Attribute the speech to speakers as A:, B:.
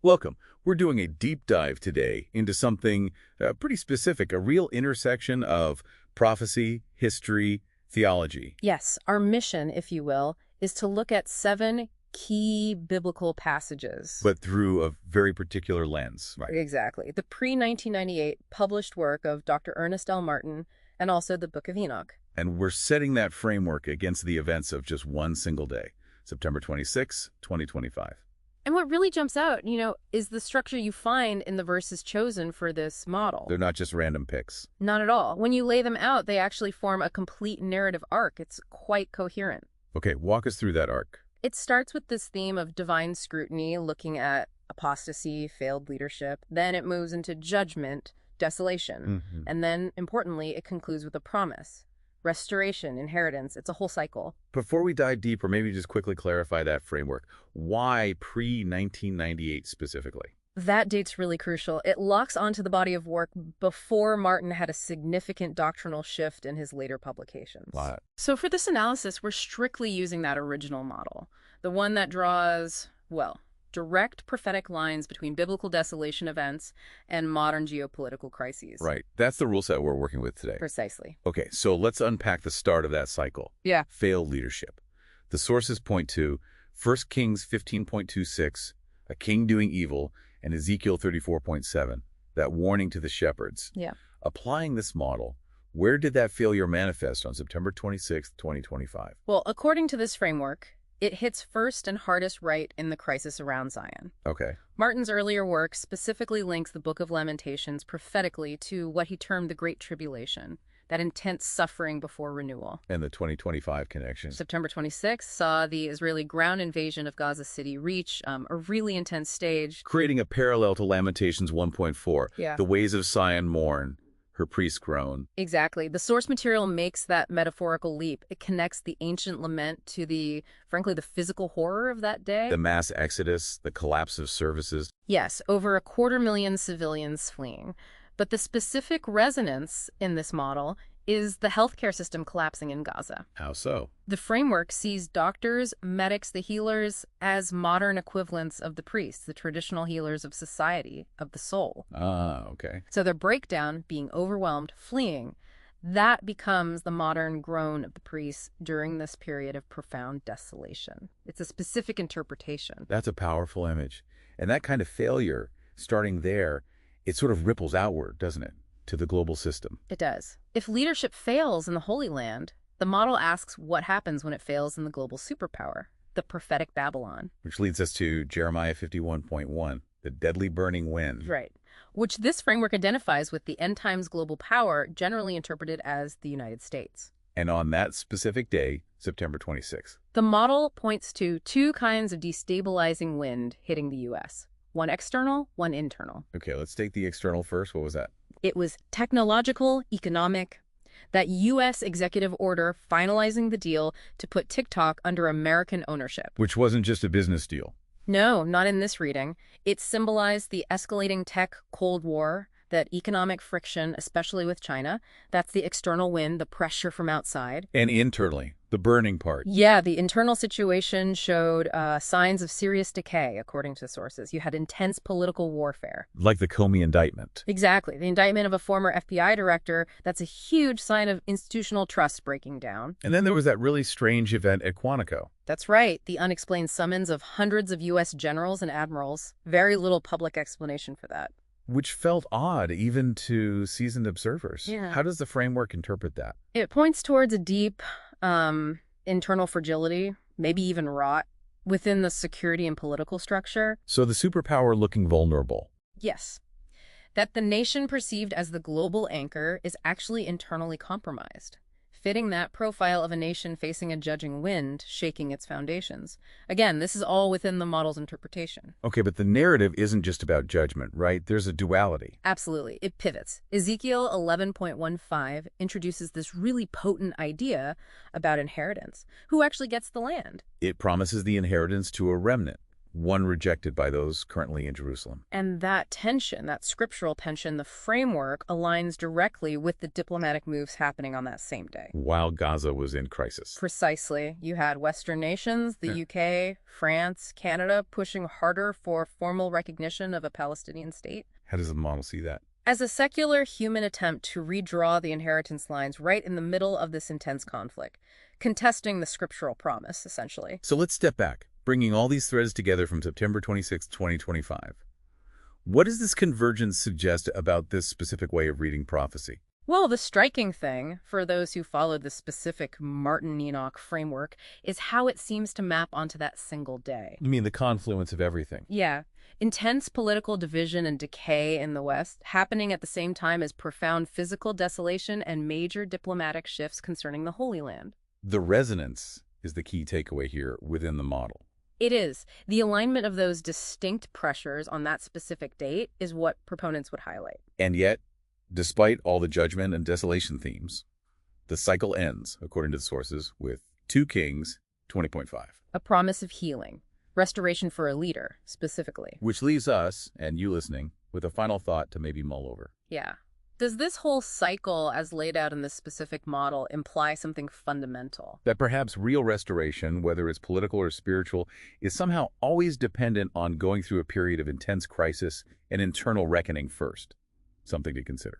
A: Welcome. We're doing a deep dive today into something pretty specific, a real intersection of prophecy, history, theology.
B: Yes, our mission, if you will, is to look at 7 key biblical passages.
A: But through a very particular lens, right?
B: Exactly. The pre-1998 published work of Dr. Ernest L. and also the Book of Enoch.
A: And we're setting that framework against the events of just one single day, September 26, 2025.
B: And what really jumps out, is the structure you find in the verses chosen for this model.
A: They're not just random picks.
B: Not at all. When you lay them out, they actually form a complete narrative arc. It's quite coherent.
A: Okay, walk us through that arc.
B: It starts with this theme of divine scrutiny, looking at apostasy, failed leadership. Then it moves into judgment, desolation. And then, importantly, it concludes with a promise. Restoration, inheritance, it's a whole cycle.
A: Before we dive deeper, maybe just quickly clarify that framework. Why pre-1998 specifically?
B: That date's really crucial. It locks onto the body of work before Martin had a significant doctrinal shift in his later publications.
A: Wow.
B: So for this analysis, we're strictly using that original model, the one that draws, direct prophetic lines between biblical desolation events and modern geopolitical crises.
A: Right. That's the rule set we're working with today.
B: Precisely.
A: Okay, so let's unpack the start of that cycle.
B: Yeah.
A: Failed leadership. The sources point to 1 Kings 15.26, a king doing evil, and Ezekiel 34.7, that warning to the shepherds.
B: Yeah.
A: Applying this model, where did that failure manifest on September 26, 2025?
B: Well, according to this framework, it hits first and hardest right in the crisis around Zion.
A: Okay.
B: Martin's earlier work specifically links the Book of Lamentations prophetically to what he termed the Great Tribulation, that intense suffering before renewal.
A: And the 2025 connection.
B: September 26th saw the Israeli ground invasion of Gaza City reach a really intense stage.
A: Creating a parallel to Lamentations 1.4.
B: Yeah.
A: The ways of Zion mourn, her priests groan.
B: Exactly. The source material makes that metaphorical leap. It connects the ancient lament to frankly, the physical horror of that day.
A: The mass exodus, the collapse of services.
B: Yes, over 250,000 civilians fleeing. But the specific resonance in this model is the healthcare system collapsing in Gaza.
A: How so?
B: The framework sees doctors, medics, the healers as modern equivalents of the priests, the traditional healers of society, of the soul.
A: Ah, okay.
B: So their breakdown, being overwhelmed, fleeing, that becomes the modern groan of the priests during this period of profound desolation. It's a specific interpretation.
A: That's a powerful image. And that kind of failure, starting there, it sort of ripples outward, doesn't it, to the global system?
B: It does. If leadership fails in the Holy Land, the model asks what happens when it fails in the global superpower, the prophetic Babylon.
A: Which leads us to Jeremiah 51.1, the deadly burning wind.
B: Right. Which this framework identifies with the end times global power, generally interpreted as the United States.
A: And on that specific day, September 26th.
B: The model points to 2 kinds of destabilizing wind hitting the U.S. One external, one internal.
A: Okay, let's take the external first. What was that?
B: It was technological, economic, that U.S. executive order finalizing the deal to put TikTok under American ownership.
A: Which wasn't just a business deal.
B: No, not in this reading. It symbolized the escalating tech Cold War, that economic friction, especially with China. That's the external wind, the pressure from outside.
A: And internally, the burning part.
B: Yeah, the internal situation showed signs of serious decay, according to sources. You had intense political warfare.
A: Like the Comey indictment.
B: Exactly. The indictment of a former FBI director, that's a huge sign of institutional trust breaking down.
A: And then there was that really strange event at Quantico.
B: That's right. The unexplained summons of hundreds of U.S. generals and admirals. Very little public explanation for that.
A: Which felt odd even to seasoned observers.
B: Yeah.
A: How does the framework interpret that?
B: It points towards a deep internal fragility, maybe even rot, within the security and political structure.
A: So the superpower looking vulnerable.
B: Yes. That the nation perceived as the global anchor is actually internally compromised, fitting that profile of a nation facing a judging wind, shaking its foundations. Again, this is all within the model's interpretation.
A: Okay, but the narrative isn't just about judgment, right? There's a duality.
B: Absolutely. It pivots. Ezekiel 11.15 introduces this really potent idea about inheritance. Who actually gets the land?
A: It promises the inheritance to a remnant, one rejected by those currently in Jerusalem.
B: And that tension, that scriptural tension, the framework aligns directly with the diplomatic moves happening on that same day.
A: While Gaza was in crisis.
B: Precisely. You had Western nations, the UK, France, Canada, pushing harder for formal recognition of a Palestinian state.
A: How does the model see that?
B: As a secular human attempt to redraw the inheritance lines right in the middle of this intense conflict, contesting the scriptural promise, essentially.
A: So let's step back, bringing all these threads together from September 26, 2025. What does this convergence suggest about this specific way of reading prophecy?
B: Well, the striking thing, for those who followed the specific Martin Enoch framework, is how it seems to map onto that single day.
A: You mean the confluence of everything?
B: Yeah. Intense political division and decay in the West, happening at the same time as profound physical desolation and major diplomatic shifts concerning the Holy Land.
A: The resonance is the key takeaway here within the model.
B: It is. The alignment of those distinct pressures on that specific date is what proponents would highlight.
A: And yet, despite all the judgment and desolation themes, the cycle ends, according to the sources, with 2 Kings 20.5.
B: A promise of healing. Restoration for a leader, specifically.
A: Which leaves us, and you listening, with a final thought to maybe mull over.
B: Yeah. Does this whole cycle, as laid out in this specific model, imply something fundamental?
A: That perhaps real restoration, whether it's political or spiritual, is somehow always dependent on going through a period of intense crisis and internal reckoning first. Something to consider.